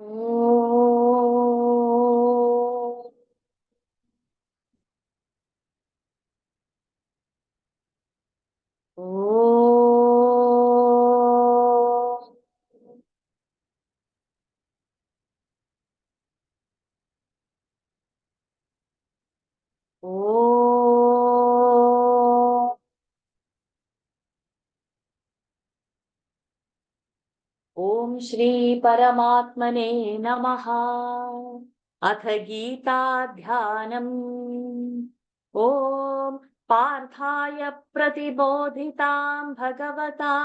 ॐ ॐ श्री परमात्मने नमः। अथ गीता ध्यानम्। ॐ पार्थाय प्रतिबोधितां भगवता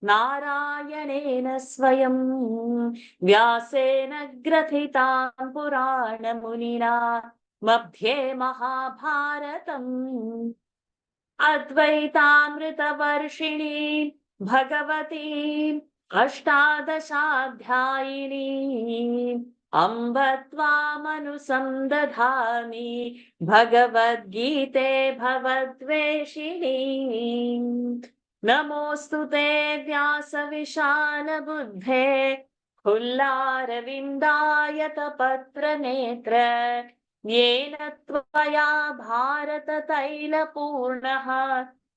नारायणेन स्वयं व्यासेन ग्रथितां पुराणमुनिना मध्ये महाभारतम् अद्वैतामृतवर्षिणी भगवती अष्टादशाध्यायिनी अम्ब त्वामनुसन्दधामि भगवद्गीते भवद्वेषिणी। नमोऽस्तु ते व्यासविशालबुद्धे फुल्लारविन्दायतपत्रनेत्र येन त्वया भारततैलपूर्णः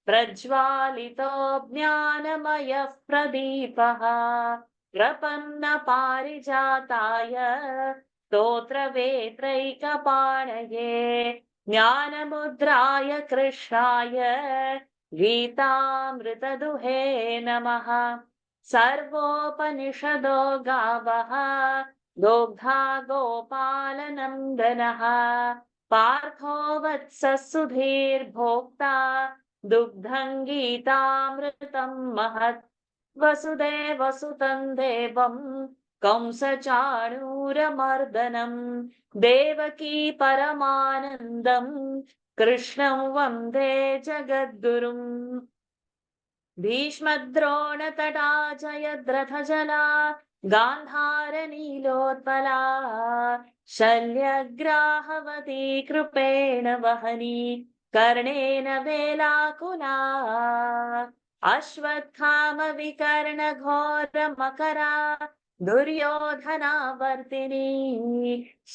प्रज्वालितो ज्ञानमयः प्रदीपः प्रपन्नपारिजाताय स्तोत्रवेत्रैकपाणये ज्ञानमुद्राय कृष्णाय गीतामृतदुहे नमः। सर्वोपनिषदो गावः दोग्धा गोपालनन्दनः पार्थो वत्सः सुधीर्भोक्ता दुग्धं गीतामृतं महत्। वसुदेवसुतं देवं कंसचाणूरमर्दनं देवकी परमानन्दं कृष्णं वन्दे जगद्गुरुम्। भीष्मद्रोणतटा जयद्रथजला गान्धारनीलोत्पला शल्यग्राहवती कृपेण वहनी कर्णेन वेलाकुला अश्वत्थामविकर्णघोरमकरा दुर्योधनावर्तिनी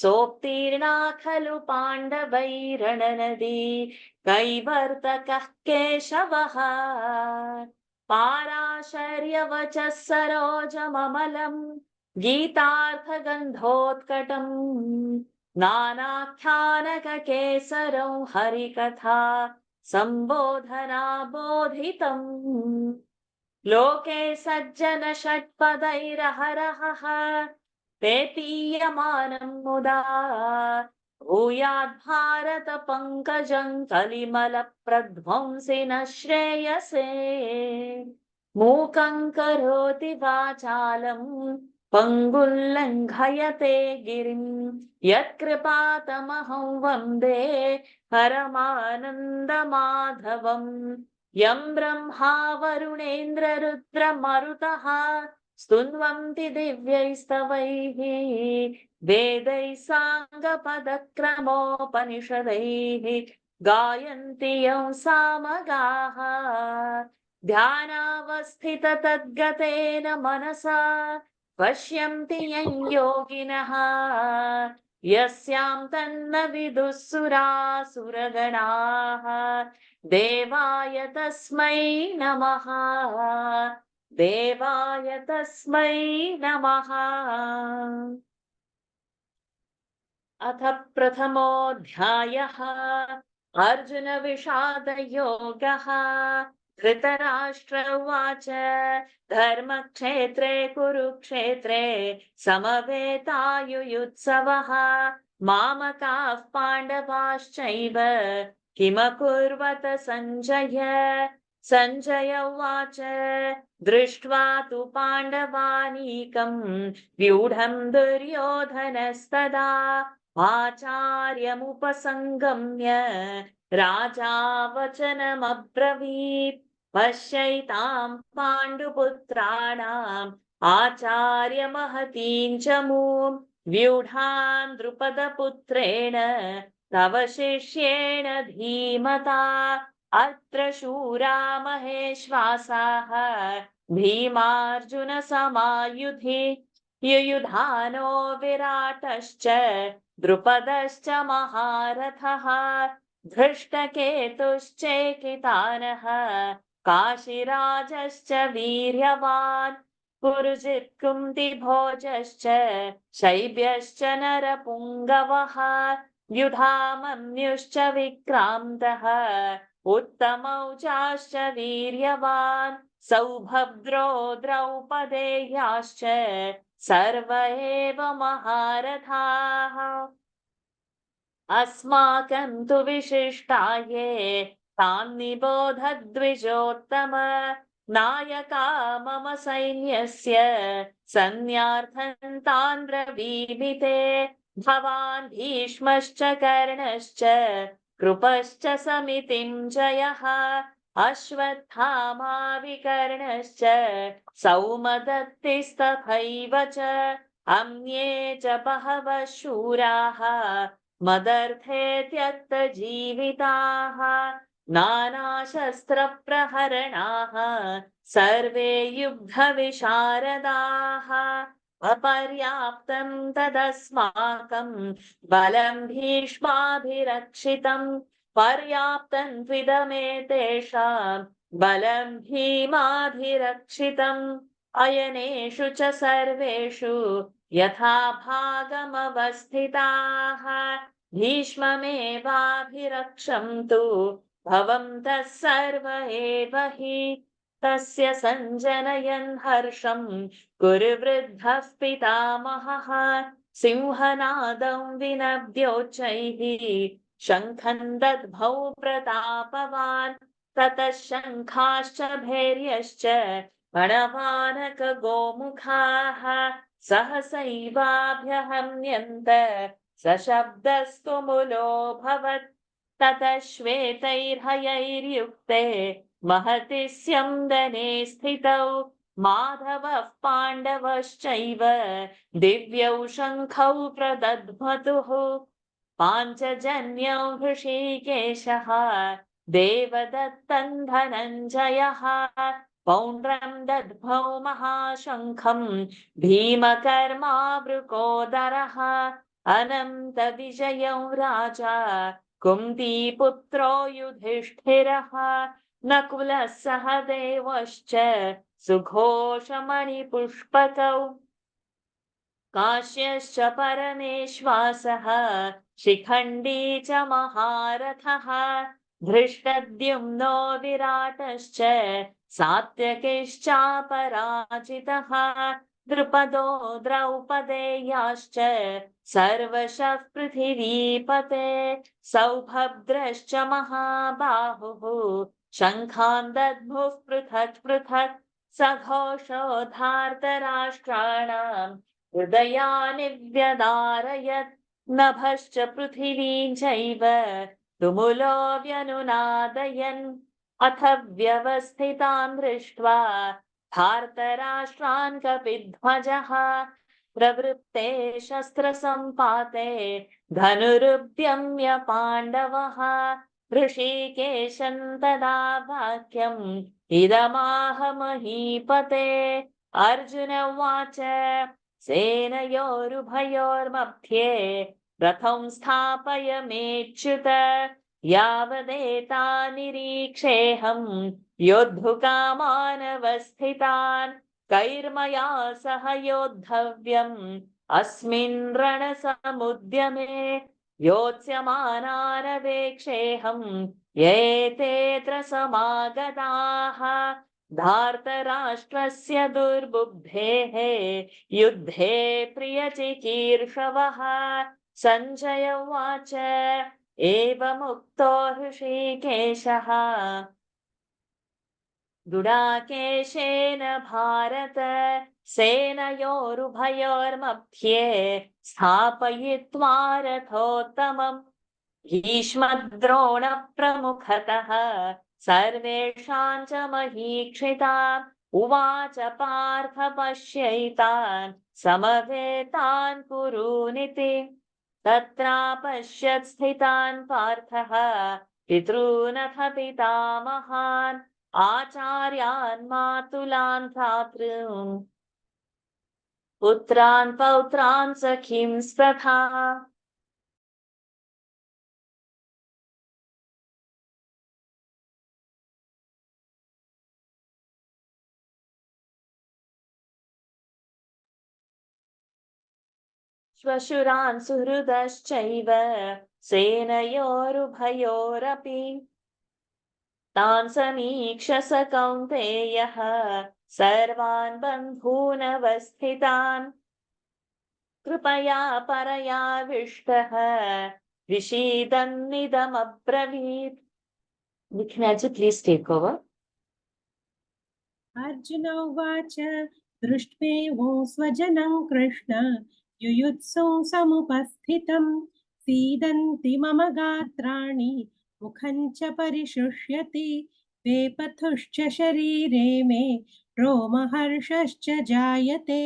सोत्तीर्णा खलु पाण्डवैरणनदी कैवर्तकः केशवः पाराशर्यवचः सरोजममलम् गीतार्थगन्धोत्कटम् नानाख्यानककेसरं हरिकथा सम्बोधना बोधितम्। लोके सज्जन षट्पदैरहरहः पेतीयमानं मुदा भूयाद् भारत पंकजं कलिमल प्रध्वंसि न श्रेयसे। मूकं करोति वाचालं पंगुल्लङ्घयते गिरिं यत्कृपातमहं वन्दे परमानन्दमाधवम्। यं ब्रह्मा वरुणेन्द्र रुद्रमरुतः स्तुन्वन्ति दिव्यैस्तवैः वेदैः साङ्गपदक्रमोपनिषदैः गायन्ति यं सामगाः ध्यानावस्थिततद्गतेन मनसा पश्यन्ति यं योगिनः यस्यां तन्न विदुः सुरासुरगणाः देवाय तस्मै नमः। देवाय तस्मै नमः। अथ प्रथमोऽध्यायः अर्जुन विषादयोगः। धृतराष्ट्र उवाच धर्मक्षेत्रे कुरुक्षेत्रे समवेतायुयुत्सवः मामकाः पाण्डवाश्चैव किमकुर्वत सञ्जय। सञ्जय उवाच दृष्ट्वा तु पाण्डवानीकं व्यूढं दुर्योधनस्तदा आचार्यमुपसङ्गम्य राजा वचनमब्रवीत् पश्यैतां पाण्डुपुत्राणाम् आचार्यमहतीं च मूं व्यूढां द्रुपदपुत्रेण तव शिष्येण धीमता अत्र शूरा महेश्वासाः भीमार्जुन समायुधि युयुधानो विराटश्च द्रुपदश्च महारथः धृष्टकेतुश्चैकितानः काशीराजश्च वीर्यवान् पुरुजित् कुन्तिभोजश्च शैब्यश्च नरपुङ्गवः युधामन्युश्च विक्रान्तः उत्तमौजाश्च वीर्यवान् सौभद्रो द्रौपदेयाश्च सर्व एव महारथाः अस्माकं तु विशिष्टाये तान् निबोधद्विजोत्तम नायका मम सैन्यस्य सन्न्यार्थं तान् ब्रवीमि ते भवान् भीष्मश्च कर्णश्च कृपश्च समितिञ्जयः अश्वत्थामा विकर्णश्च सौमदत्तिस्तथैव च अन्ये च बहवः शूराः मदर्थे त्यक्तजीविताः नानाशस्त्रप्रहरणाः सर्वे युद्धविशारदाः अपर्याप्तं तदस्माकं बलं भीष्माभिरक्षितं पर्याप्तं त्विदमेतेषां बलं भीमाभिरक्षितम् अयनेषु च सर्वेषु यथा भागमवस्थिताः भीष्ममेवाभिरक्षन्तु भवन्तः सर्व एव हि तस्य सञ्जनयन् हर्षं कुरुवृद्धः पितामहः सिंहनादं विनद्योच्चैः शङ्खं दद्भौ प्रतापवान् ततः शङ्खाश्च भैर्यश्च प्रणवानकगोमुखाः सहसैवाभ्यहन्यन्त सशब्दस्तु मुलोऽभवत् ततः श्वेतैर्हयैर्युक्ते महति स्यन्दने स्थितौ माधवः पाण्डवश्चैव दिव्यौ शङ्खौ प्रदध्मतुः पाञ्चजन्यौ हृषीकेशः देवदत्तं धनञ्जयः पौण्ड्रं दद्भौ महाशङ्खं भीमकर्मावृकोदरः अनन्तविजयौ राजा कुन्तीपुत्रो युधिष्ठिरः नकुलः सह देवश्च सुघोषमणिपुष्पकौ काश्यश्च परमेश्वासः शिखण्डी च महारथः धृष्टद्युम्नो विराटश्च सात्यकिश्चापराजितः द्रुपदो द्रौपदेयाश्च सर्वशः पृथिवीपते सौभद्रश्च महाबाहुः शङ्खान् दद्मुः पृथक् पृथक् सघोषोधार्तराष्ट्राणाम् हृदयानि व्यदारयत् नभश्च पृथिवीं चैव तुमुलो व्यनुनादयन् अथ व्यवस्थितान् दृष्ट्वा धार्तराष्ट्रान् कपिध्वजः प्रवृत्ते शस्त्रसम्पाते धनुरुद्यम्य पाण्डवः ऋषिकेशं तदा वाक्यम् इदमाह महीपते अर्जुन उवाच सेनयोरुभयोर्मध्ये रथं स्थापयमेच्युत यावदेतान्निरीक्षेऽहं योद्धुकामानवस्थितान् कैर्मया सह योद्धव्यम् अस्मिन् रणसमुद्यमे योत्स्यमानानवेक्षेऽहं येतेऽत्र समागताः धार्तराष्ट्रस्य दुर्बुद्धेः युद्धे प्रियचिकीर्षवः सञ्जय उवाच एवमुक्तो हृषीकेशः गुडाकेशेन भारत सेनयोरुभयोर्मध्ये स्थापयित्वा रथोत्तमम् भीष्मद्रोणप्रमुखतः सर्वेषां च महीक्षिता उवाच पार्थ पश्यैतान् समवेतान् कुरूनिति तत्रापश्यत् स्थितान् पार्थः पितॄनथ पितामहान् आचार्यान् मातुलान् भ्रातॄन् पुत्रान् पौत्रान् सखींस्तथा श्वशुरान् सुहृदश्चैव सेनयोरुभयोरपि तान् समीक्ष स कौन्तेयः सर्वान् बन्धूनवस्थितान् कृपया परयाविष्टः विषीदन्निदमब्रवीत्. Nikhilaji, please take over. Arjuna उवाच दृष्ट्वेवो स्वजनं कृष्ण युयुत्सुं समुपस्थितं सीदन्ति मम गात्राणि मुखं च परिशुष्यति वेपथुश्च शरीरे मे रोमहर्षश्च जायते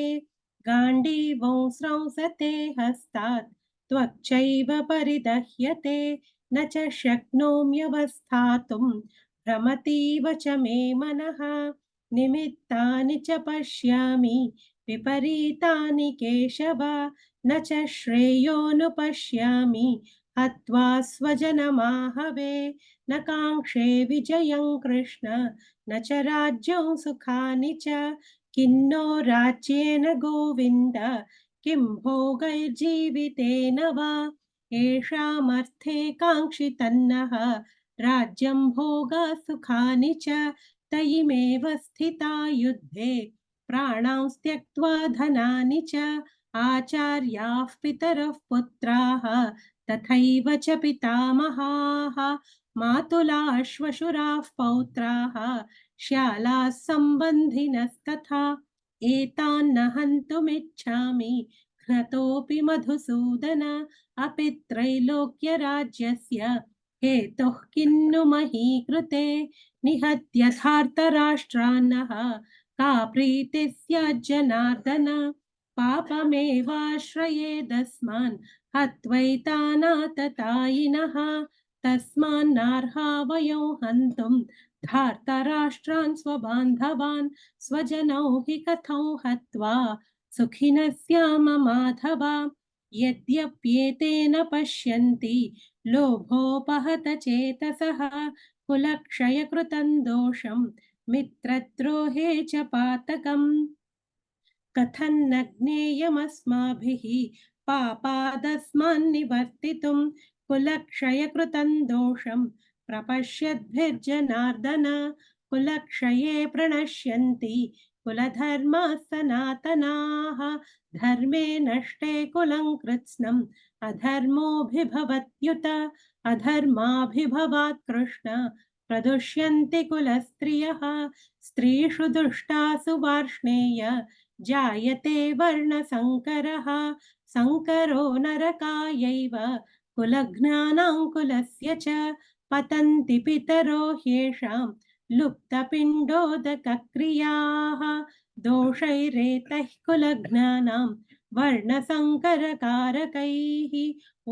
गाण्डीवं स्रंसते हस्तात् त्वक्चैव परिदह्यते न च शक्नोम्यवस्थातुं भ्रमतीव च मे मनः निमित्तानि च पश्यामि विपरीतानि केशव न च श्रेयोनुपश्यामि हत्वा स्वजनमाहवे न काङ्क्षे विजयं कृष्ण न च राज्यं सुखानि च किन्नो राज्येन गोविन्द किं भोगैर्जीवितेन वा येषामर्थे काङ्क्षितन्नः राज्यं भोगसुखानि च तयिमेव स्थिता युद्धे प्राणां त्यक्त्वा धनानि च आचार्याः पितरः पुत्राः तथैव च पितामहाः मातुलाः श्वशुराः पौत्राः श्यालाः सम्बन्धिनस्तथा एतान्न हन्तुमिच्छामि घ्नतोऽपि मधुसूदन अपि त्रैलोक्यराज्यस्य हेतुः किन्नु मही कृते निहत्यथार्तराष्ट्रान्नः का प्रीतिः स्यात् जनार्दन पापमेवाश्रयेदस्मान् हत्वैतानाततायिनः तस्मान्नार्हा वयं हन्तुं धार्तराष्ट्रान् स्वबान्धवान् स्वजनौ हि कथं हत्वा सुखिनः स्याम माधव यद्यप्येतेन पश्यन्ति लोभोपहत चेतसः कुलक्षयकृतं दोषं मित्रद्रोहे च पातकम् कथन्न ज्ञेयमस्माभिः पापादस्मान्निवर्तितुं कुलक्षयकृतं दोषं प्रपश्यद्भिर्जनार्दन कुलक्षये प्रणश्यन्ति कुलधर्माः सनातनाः धर्मे नष्टे कुलं कृत्स्नम् अधर्मोऽभिभवत्युत अधर्माभिभवात् कृष्ण प्रदुष्यन्ति कुलस्त्रियः स्त्रीषु दुष्टासु वार्ष्णेय जायते वर्णसङ्करः सङ्करो नरकायैव कुलघ्नानां कुलस्य च पतन्ति पितरो ह्येषां लुप्तपिण्डोदकक्रियाः दोषैरेतैः कुलघ्नानां वर्णसङ्करकारकैः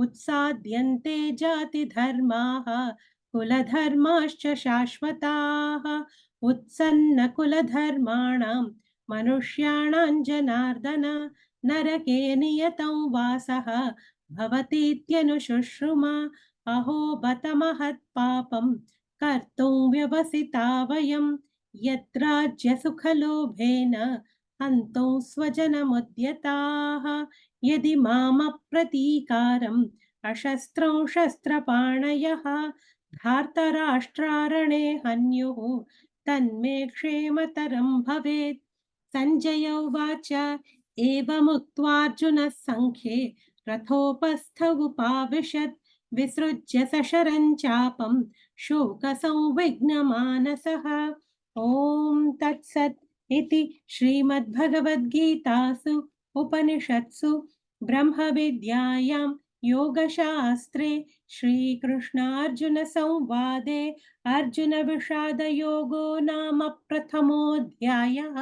उत्साद्यन्ते जातिधर्माः कुलधर्माश्च शाश्वताः उत्सन्नकुलधर्माणां मनुष्याणां जनार्दन नरके नियतं वासः भवतीत्यनुशुश्रुमा अहो बत महत्पापं कर्तुं व्यवसिता वयं यद्राज्यसुखलोभेन हन्तुं स्वजनमुद्यताः यदि मामप्रतीकारम् अशस्त्रं शस्त्रपाणयः धार्तराष्ट्रारणे हन्युः तन्मे क्षेमतरं भवेत् सञ्जय उवाच एवमुक्त्वार्जुनः सङ्ख्ये रथोपस्थ उपाविशत् विसृज्य सशरं चापं शोकसंविघ्नमानसः ॐ तत्सत् इति श्रीमद्भगवद्गीतासु उपनिषत्सु ब्रह्मविद्यायां योगशास्त्रे श्रीकृष्णार्जुनसंवादे अर्जुनविषादयोगो नाम प्रथमोऽध्यायः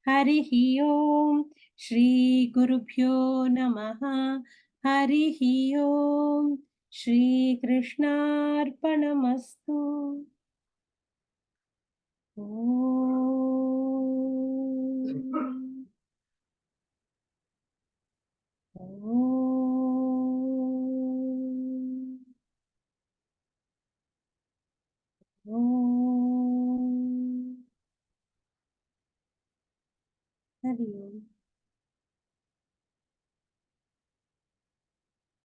हरिः ओम् श्रीगुरुभ्यो नमः हरिः ओम् श्रीकृष्णार्पणमस्तु ॐ ॐ हरि ओम्।